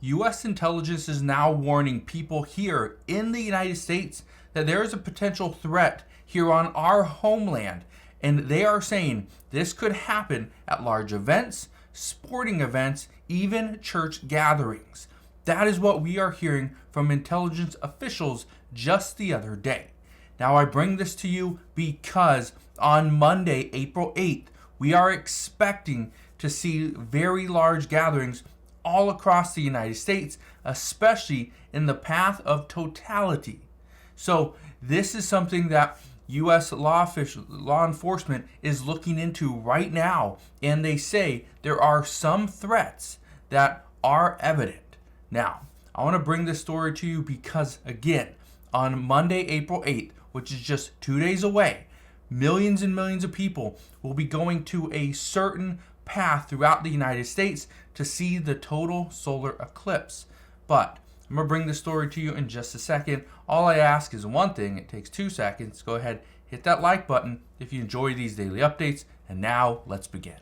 U.S. intelligence is now warning people here in the United States that there is a potential threat here on our homeland. And they are saying this could happen at large events, sporting events, even church gatherings. That is what we are hearing from intelligence officials just the other day. Now, I bring this to you because on Monday, April 8th, we are expecting to see very large gatherings all across the United States, especially in the path of totality. So this is something that U.S. law enforcement is looking into right now, and they say there are some threats that are evident. Now, I want to bring this story to you because, again, on Monday, April 8th, which is just 2 days away, millions and millions of people will be going to a certain path throughout the United States to see the total solar eclipse. But I'm going to bring this story to you in just a second. All I ask is one thing. It takes 2 seconds. Go ahead, hit that like button if you enjoy these daily updates. And now let's begin.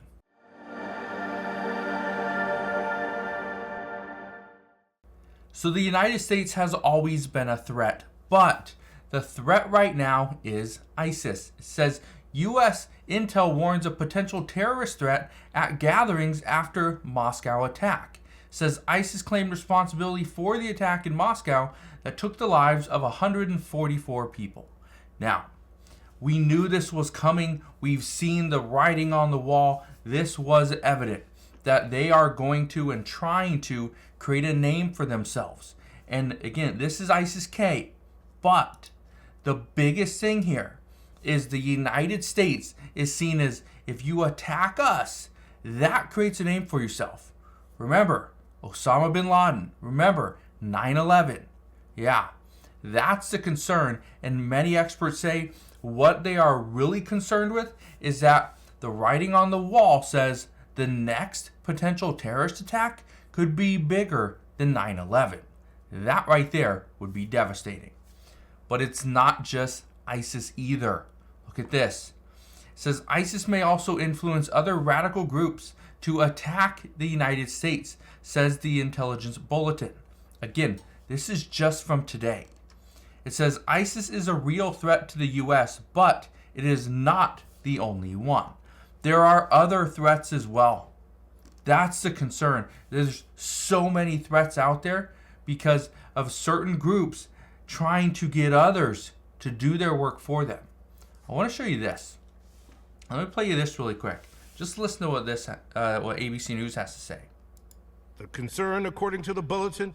So the United States has always been a threat, but the threat right now is ISIS. It says U.S. intel warns of potential terrorist threat at gatherings after Moscow attack. It says ISIS claimed responsibility for the attack in Moscow that took the lives of 144 people. Now, we knew this was coming. We've seen the writing on the wall. This was evident that they are going to and trying to create a name for themselves. And again, this is ISIS-K. But the biggest thing here is the United States is seen as, if you attack us, that creates a name for yourself. Remember, Osama bin Laden. Remember, 9/11. Yeah, that's the concern. And many experts say what they are really concerned with is that the writing on the wall says the next potential terrorist attack could be bigger than 9/11. That right there would be devastating. But it's not just ISIS either. Look at this. It says ISIS may also influence other radical groups to attack the United States, says the intelligence bulletin. Again, this is just from today. It says ISIS is a real threat to the U.S., but it is not the only one. There are other threats as well. That's the concern. There's so many threats out there because of certain groups trying to get others to do their work for them. I want to show you this. Let me play you this really quick. Just listen to what ABC News has to say. The concern, according to the Bulletin,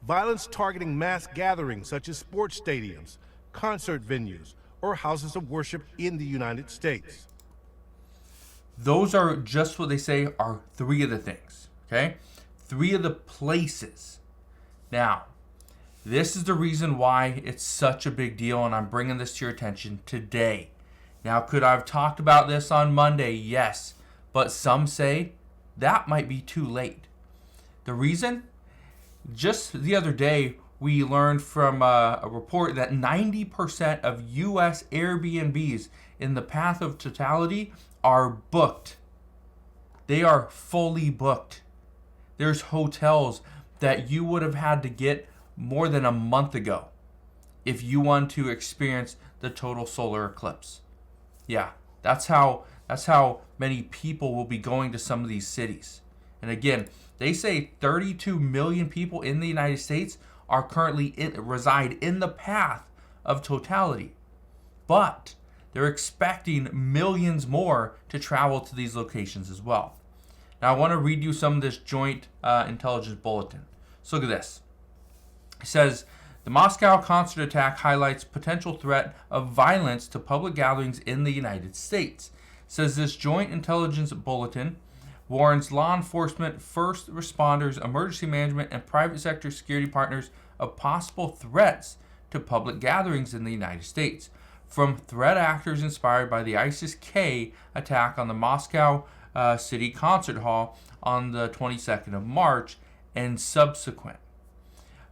violence targeting mass gatherings such as sports stadiums, concert venues, or houses of worship in the United States. Those are just what they say are 3 of the things, okay? 3 of the places. Now, this is the reason why it's such a big deal, and I'm bringing this to your attention today. Now, could I have talked about this on Monday? Yes, but some say that might be too late. The reason? Just the other day, we learned from a report that 90% of U.S. Airbnbs in the path of totality are booked. They are fully booked. There's hotels that you would have had to get more than a month ago if you want to experience the total solar eclipse. Yeah, that's how many people will be going to some of these cities. And again, they say 32 million people in the United States are currently reside in the path of totality. But they're expecting millions more to travel to these locations as well. Now, I want to read you some of this joint intelligence bulletin. So look at this. It says, the Moscow concert attack highlights potential threat of violence to public gatherings in the United States. It says this joint intelligence bulletin warns law enforcement, first responders, emergency management, and private sector security partners of possible threats to public gatherings in the United States from threat actors inspired by the ISIS-K attack on the Moscow City Concert Hall on the 22nd of March and subsequent.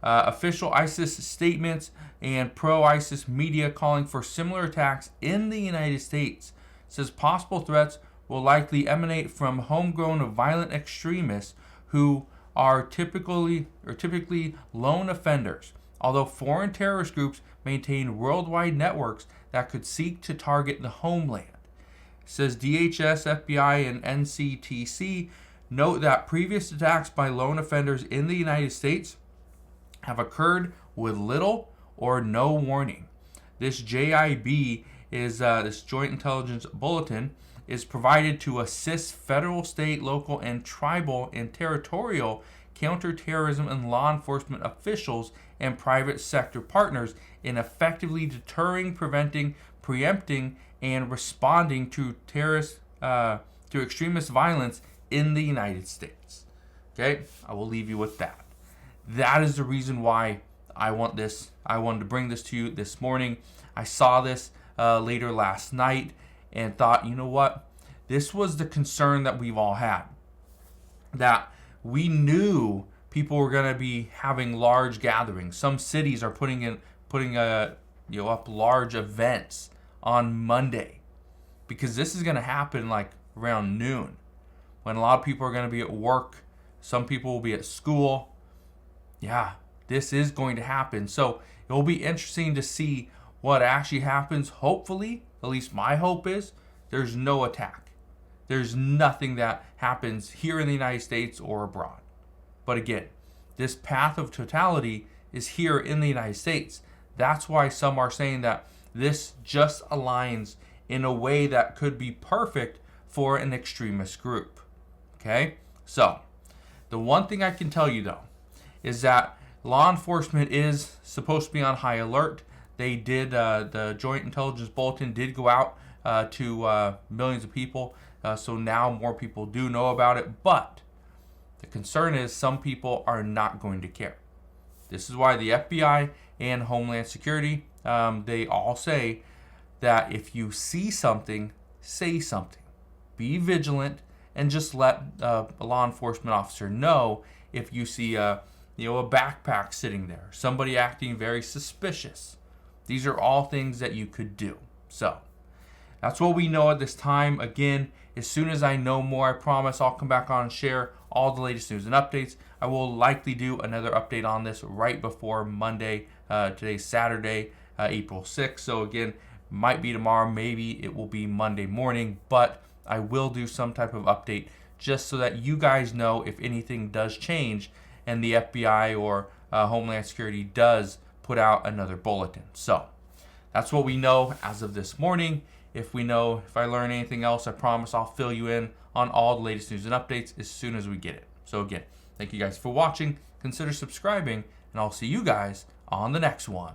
Official ISIS statements and pro-ISIS media calling for similar attacks in the United States says possible threats will likely emanate from homegrown violent extremists who are typically lone offenders, although foreign terrorist groups maintain worldwide networks that could seek to target the homeland. It says DHS, FBI, and NCTC note that previous attacks by lone offenders in the United States have occurred with little or no warning. This JIB is this Joint Intelligence Bulletin is provided to assist federal, state, local, and tribal and territorial counterterrorism and law enforcement officials and private sector partners in effectively deterring, preventing, preempting, and responding to extremist violence in the United States. Okay, I will leave you with that. That is the reason why I wanted to bring this to you this morning. I saw this later last night and thought, you know what? This was the concern that we've all had. That we knew people were going to be having large gatherings. Some cities are putting up large events on Monday, because this is going to happen like around noon, when a lot of people are going to be at work. Some people will be at school. Yeah, this is going to happen. So it will be interesting to see what actually happens. Hopefully, at least my hope is, there's no attack. There's nothing that happens here in the United States or abroad. But again, this path of totality is here in the United States. That's why some are saying that this just aligns in a way that could be perfect for an extremist group. Okay? So, the one thing I can tell you though is that law enforcement is supposed to be on high alert. They did, the Joint Intelligence Bulletin did go out to millions of people. So now more people do know about it. But the concern is some people are not going to care. This is why the FBI and Homeland Security, they all say that if you see something, say something. Be vigilant and just let a law enforcement officer know if you see a backpack sitting there, somebody acting very suspicious. These are all things that you could do. So that's what we know at this time. Again, as soon as I know more, I promise I'll come back on and share all the latest news and updates. I will likely do another update on this right before Monday. Today's Saturday, April 6th. So again, might be tomorrow, maybe it will be Monday morning, but I will do some type of update just so that you guys know if anything does change and the FBI or Homeland Security does put out another bulletin. So that's what we know as of this morning. If I learn anything else, I promise I'll fill you in on all the latest news and updates as soon as we get it. So again, thank you guys for watching. Consider subscribing, and I'll see you guys on the next one.